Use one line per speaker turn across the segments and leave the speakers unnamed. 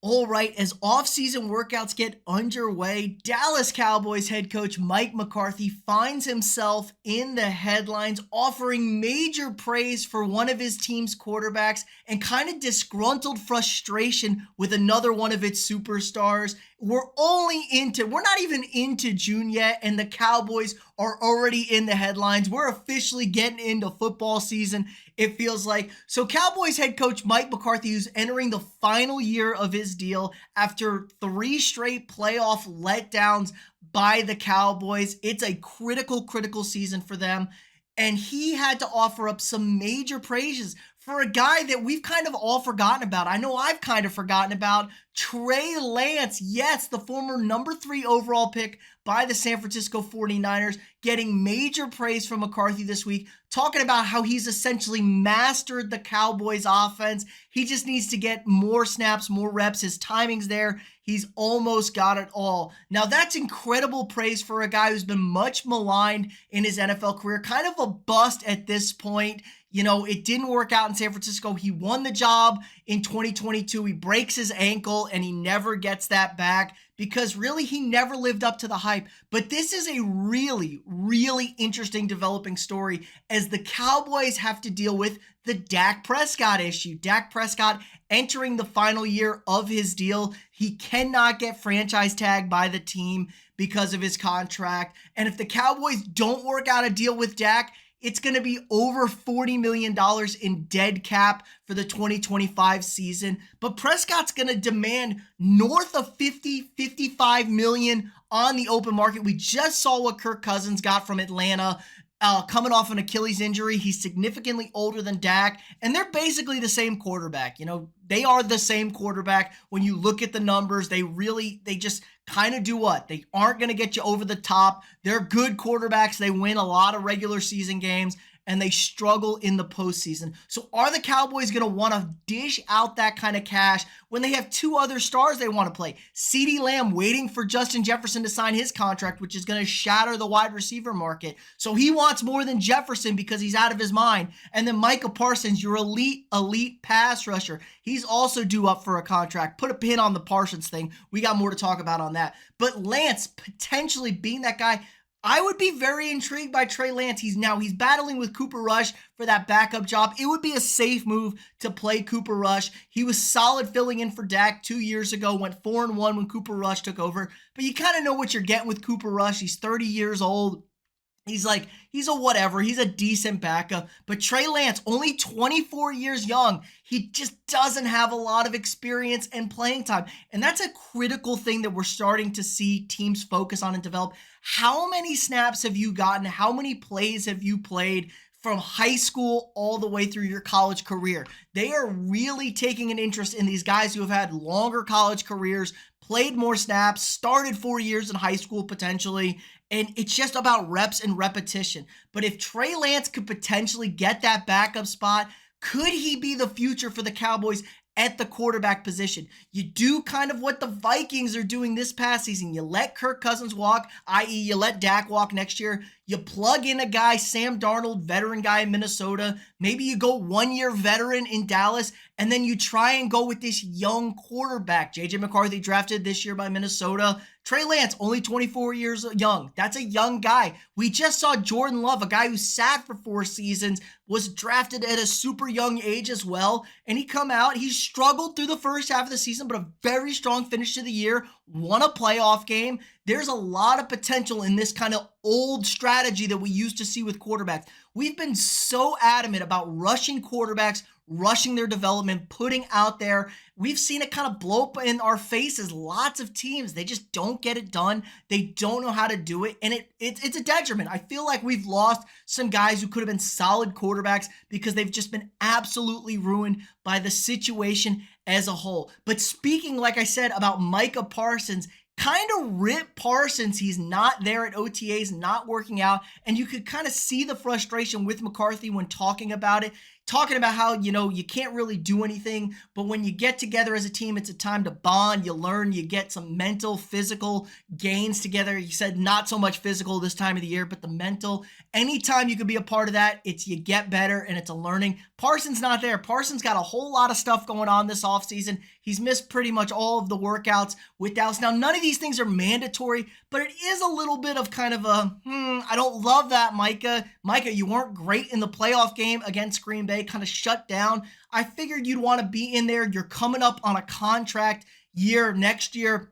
All right, as offseason workouts get underway, Dallas Cowboys head coach Mike McCarthy finds himself in the headlines, offering major praise for one of his team's quarterbacks and kind of disgruntled frustration with another one of its superstars. We're not even into June yet, and the Cowboys are already in the headlines. We're officially getting into football season, it feels like. So Cowboys head coach Mike McCarthy, who's entering the final year of his deal after 3 straight playoff letdowns by the Cowboys. It's a critical season for them. And he had to offer up some major praises for a guy that we've kind of all forgotten about. I know I've kind of forgotten about Trey Lance. Yes, the former number 3 overall pick by the San Francisco 49ers, getting major praise from McCarthy this week, talking about how he's essentially mastered the Cowboys offense. He just needs to get more snaps, more reps. His timing's there. He's almost got it all. Now, that's incredible praise for a guy who's been much maligned in his NFL career, kind of a bust at this point. You know, it didn't work out in San Francisco. He won the job in 2022. He breaks his ankle and he never gets that back because really he never lived up to the hype. But this is a really interesting developing story as the Cowboys have to deal with the Dak Prescott issue. Dak Prescott entering the final year of his deal. He cannot get franchise tagged by the team because of his contract. And if the Cowboys don't work out a deal with Dak, it's going to be over $40 million in dead cap for the 2025 season. But Prescott's going to demand north of 55 million on the open market. We just saw what Kirk Cousins got from Atlanta. Coming off an Achilles injury. He's significantly older than Dak, and they're basically the same quarterback. You know, they are the same quarterback. When you look at the numbers, they just kind of do what? They aren't going to get you over the top. They're good quarterbacks. They win a lot of regular season games, and they struggle in the postseason. So are the Cowboys going to want to dish out that kind of cash when they have 2 other stars they want to play? CeeDee Lamb waiting for Justin Jefferson to sign his contract, which is going to shatter the wide receiver market. So he wants more than Jefferson because he's out of his mind. And then Micah Parsons, your elite pass rusher. He's also due up for a contract. Put a pin on the Parsons thing. We got more to talk about on that. But Lance potentially being that guy, I would be very intrigued by Trey Lance. He's battling with Cooper Rush for that backup job. It would be a safe move to play Cooper Rush. He was solid filling in for Dak 2 years ago, went 4-1 when Cooper Rush took over. But you kind of know what you're getting with Cooper Rush. He's 30 years old. He's a whatever. He's a decent backup. But Trey Lance, only 24 years young, he just doesn't have a lot of experience and playing time. And that's a critical thing that we're starting to see teams focus on and develop. How many snaps have you gotten? How many plays have you played from high school all the way through your college career? They are really taking an interest in these guys who have had longer college careers, played more snaps, started 4 years in high school potentially, and it's just about reps and repetition. But if Trey Lance could potentially get that backup spot, could he be the future for the Cowboys at the quarterback position? You do kind of what the Vikings are doing this past season. You let Kirk Cousins walk, i.e. you let Dak walk next year. You plug in a guy, Sam Darnold, veteran guy in Minnesota. Maybe you go 1-year veteran in Dallas, and then you try and go with this young quarterback. J.J. McCarthy drafted this year by Minnesota. Trey Lance, only 24 years young. That's a young guy. We just saw Jordan Love, a guy who sat for 4 seasons, was drafted at a super young age as well. And he come out, he struggled through the first half of the season, but a very strong finish to the year, won a playoff game. There's a lot of potential in this kind of old strategy that we used to see with quarterbacks. We've been so adamant about rushing quarterbacks, rushing their development, putting out there. We've seen it kind of blow up in our faces. Lots of teams, they just don't get it done. They don't know how to do it, and it's a detriment. I feel like we've lost some guys who could have been solid quarterbacks because they've just been absolutely ruined by the situation as a whole. But speaking, like I said, about Micah Parsons, kind of rip Parsons. He's not there at OTAs, not working out. And you could kind of see the frustration with McCarthy when talking about it. talking about how, you can't really do anything, but when you get together as a team, it's a time to bond, you learn, you get some mental, physical gains together. He said not so much physical this time of the year, but the mental. Anytime you could be a part of that, it's you get better and it's a learning. Parsons not there. Parsons got a whole lot of stuff going on this offseason. He's missed pretty much all of the workouts with Dallas. Now, none of these things are mandatory, but it is a little bit of kind of a, I don't love that, Micah. Micah, you weren't great in the playoff game against Green Bay, kind of shut down. I figured you'd want to be in there. You're coming up on a contract year next year.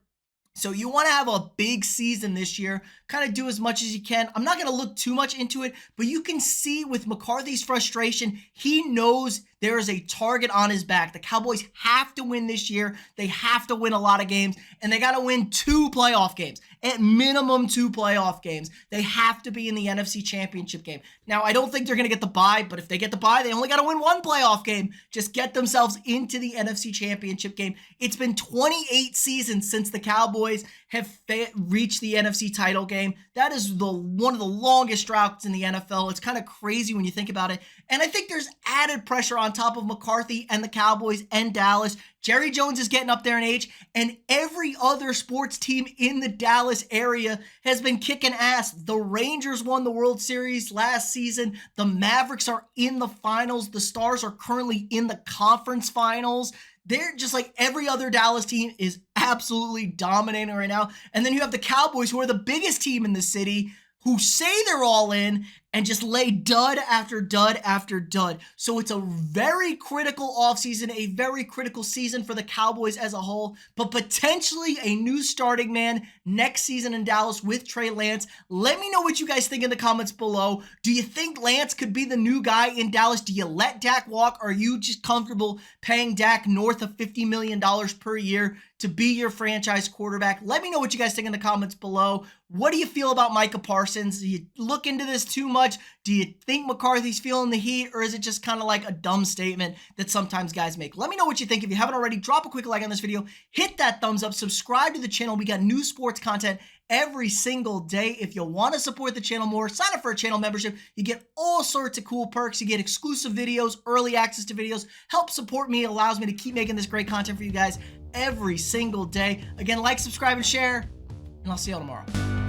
So you want to have a big season this year, kind of do as much as you can. I'm not going to look too much into it, but you can see with McCarthy's frustration, he knows there is a target on his back. The Cowboys have to win this year. They have to win a lot of games, and they got to win 2 playoff games. At minimum 2 playoff games. They have to be in the NFC Championship game. Now, I don't think they're going to get the bye, but if they get the bye, they only got to win 1 playoff game. Just get themselves into the NFC Championship game. It's been 28 seasons since the Cowboys have reached the NFC title game. That is one of the longest droughts in the NFL. It's kind of crazy when you think about it. And I think there's added pressure on top of McCarthy and the Cowboys and Dallas. Jerry Jones is getting up there in age, and every other sports team in the Dallas area has been kicking ass. The Rangers won the World Series last season. The Mavericks are in the finals. The Stars are currently in the conference finals. They're just like every other Dallas team is absolutely dominating right now. And then you have the Cowboys, who are the biggest team in the city, who say they're all in and just lay dud after dud after dud. So it's a very critical offseason, a very critical season for the Cowboys as a whole, but potentially a new starting man next season in Dallas with Trey Lance. Let me know what you guys think in the comments below. Do you think Lance could be the new guy in Dallas? Do you let Dak walk? Or are you just comfortable paying Dak north of $50 million per year to be your franchise quarterback? Let me know what you guys think in the comments below. What do you feel about Micah Parsons? Do you look into this too much? Do you think McCarthy's feeling the heat, or is it just kind of like a dumb statement that sometimes guys make? Let me know what you think. If you haven't already, drop a quick like on this video, hit that thumbs up, subscribe to the channel. We got new sports content every single day. If you want to support the channel more, sign up for a channel membership. You get all sorts of cool perks. You get exclusive videos, early access to videos, help support me. It allows me to keep making this great content for you guys every single day. Again, like, subscribe, and share, and I'll see y'all tomorrow.